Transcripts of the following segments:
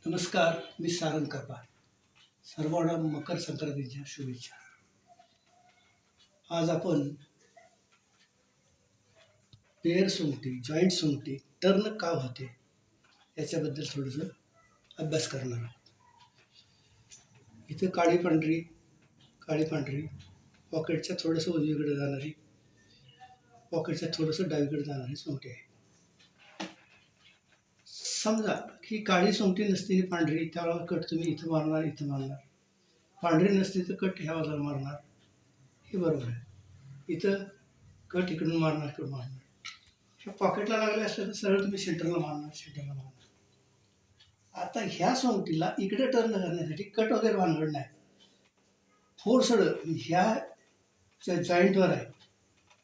नमस्कार, मी सारंग करपार. सर्वांना मकर संक्रांतीच्या शुभेच्छा. आज आपण पेअर सोंगटी, जॉईंट सोंगटी टर्न का होते याच्याबद्दल थोडंसं अभ्यास करणार आहोत. इथं काळी पांढरी पॉकेटच्या थोडंसं उजवीकडे जाणारी, पॉकेटच्या थोडंसं डावीकडे जाणारी सोंगटी आहे. समजा की काळी सोंगटी नसती आणि पांढरी, त्यावेळेला कट तुम्ही इथं मारणार. पांढरी नसती तर कट ह्या बाजूला मारणार. हे बरोबर आहे. इथं कट इकडून मारणार. ह्या पॉकेटला लागले असले तर सरळ तुम्ही सेंटरला मारणार. आता ह्या सोंगटीला इकडे टर्न करण्यासाठी कट वगैरे भानगड नाही. फोर्सड ह्या ज्या जॉईंटवर आहे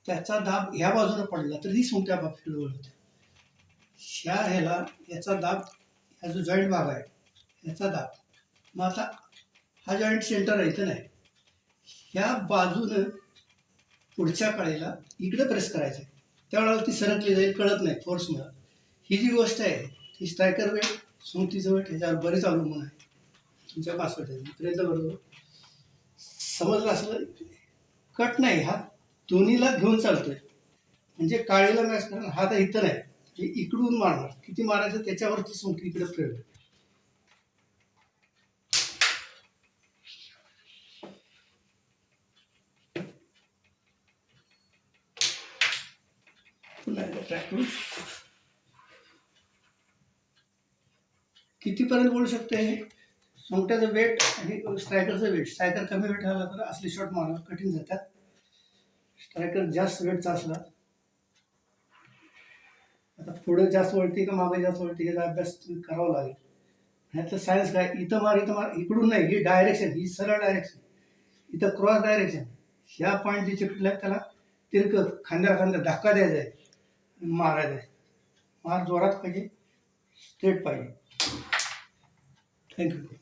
त्याचा दाब ह्या बाजूला पडला तर ही सोंगटी आपाप वळते. याचा दाब, हा जो जॉईंट भाग आहे याचा दाब. मग आता हा जॉईंट सेंटर आहे इथं नाही, ह्या बाजूनं पुढच्या कळेला इकडे प्रेस करायचं आहे. त्यावेळेला ती सरकली जाईल, कळत नाही फोर्समुळं. ही जी गोष्ट आहे ती स्ट्रायकर वेट, सोंगटीचं वेट ह्याच्यावर बरेच अवलंबून आहे. तुमच्या पासवर्ड आहे इथपर्यंत बरोबर समजलं असलं. कट नाही, हा दोन्हीला घेऊन चालतोय. म्हणजे काळीला मॅच करणार, हा तर इथं नाही, हे इकडून मारणार. किती मारायचं त्याच्यावरती सोंगटी इकडे प्रयोग. कितीपर्यंत बोलू शकते हे सोंगट्याचं वेट आणि स्ट्रायकरचं वेट. स्ट्रायकर कमी वेट झाला तर असले शॉट मारणं कठीण जातात. स्ट्रायकर जास्त वेटचा असला, आता पुढे जास्त वळती का मागे जास्त वळती याचा अभ्यास करावा लागेल. ह्यातलं सायन्स काय, इथं मार इकडून नाही, ही डायरेक्शन, ही सरळ डायरेक्शन, इथं क्रॉस डायरेक्शन. ह्या पॉईंट जे चिकटल्या त्याला तिरकं खांद्याला धक्का द्यायचा आहे, मारायचा आहे. मार जोरात पाहिजे, स्ट्रेट पाहिजे. थँक्यू.